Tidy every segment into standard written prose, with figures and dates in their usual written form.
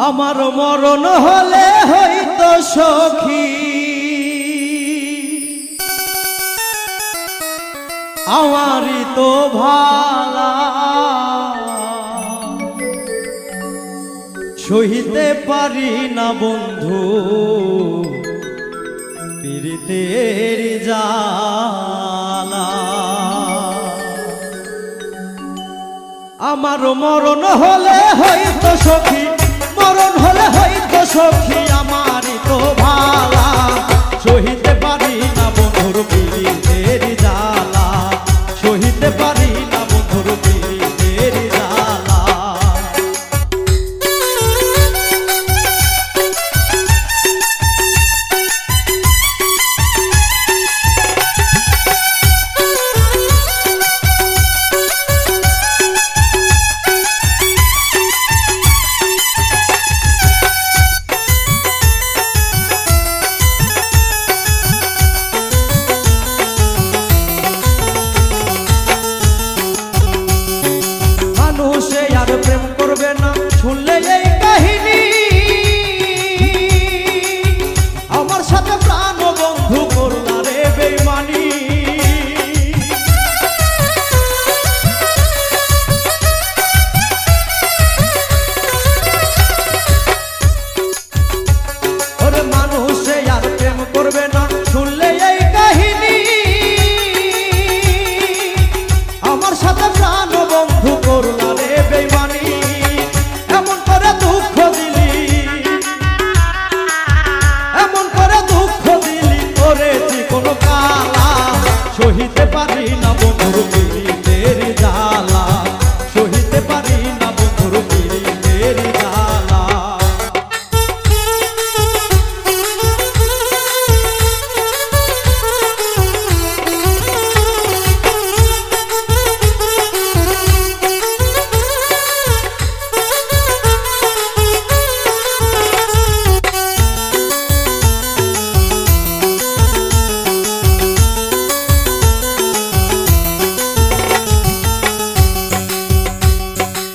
আমার মরণ হলে হইতো সখী আমারই তো ভালা সহিতে পারি না বন্ধু পীড়িতের জ্বালা। আমার মরণ হলে হইতো সখী, মরণ হলে হইতো সখী আমারই তো ভালা সহিতে পারি না বন্ধুর পীড়িতের জ্বালা, সহিতে পারি না বন্ধুর পীড়িতের জ্বালা। প্রেম করবে না শুনলে এই কাহিনী, আমার সাথে প্রাণ বন্ধু করলা রে বেঈমানি। ওরে মানুষে আর প্রেম করবে না শুনলে এই কাহিনী, আমার সাথে প্রাণ বন্ধু করলা রে বেঈমানি। এমন করে দুঃখ দিলি, এমন করে দুঃখ দিলি করেছি কোন কালা সহিতে পারি না বন্ধুর পীড়িতের জ্বালা, সহিতে পারি না বন্ধুর পীড়িতের জ্বালা।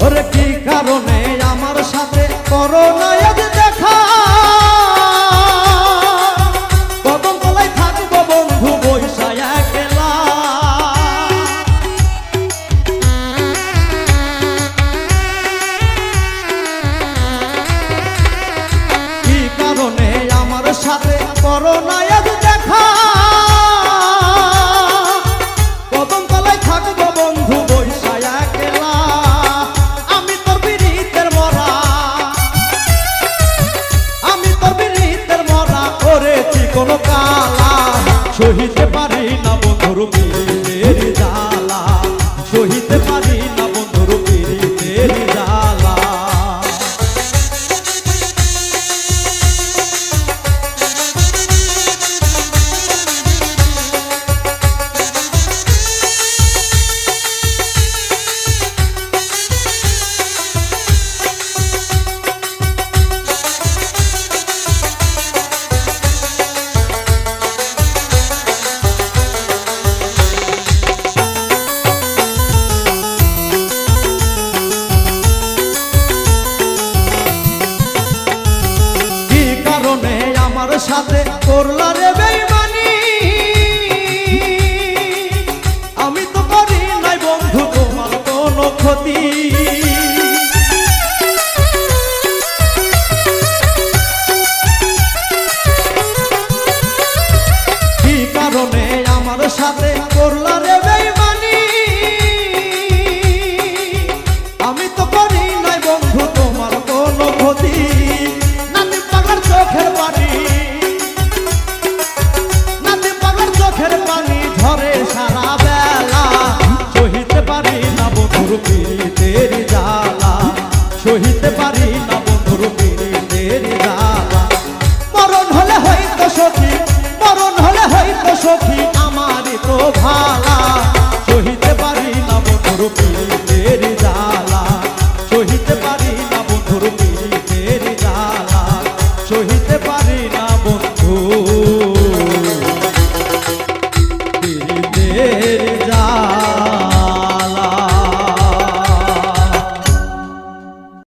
ওরে কি কারণে আমার সাথে করোনা আজ দেখা, কদম তলায় থাকবো বন্ধু বৈশা একলা। কি কারণে আমার সাথে করোনা আজ দেখা, কদম তলায় থাকবো বন্ধু বৈশা একলা। কোন কালা সহিতে পারি না বন্ধুর পীড়িতের জ্বালা, সহিতে পারি না বন্ধুর পীড়িতের জ্বালা। আমার সাথে করলা রে বেঈমানি, আমি তো করি নাই বন্ধু তোমার কোনো ক্ষতি। কি কারণে আমার সাথে করলা রে বেঈমানি, আমি তো করি নাই বন্ধু তোমার কোনো ক্ষতি। চোখের পানি, নাতি পাগল চোখের পানি ঝরে সারা বেলা সহিতে পারি না বন্ধুর পীড়িতের জ্বালা।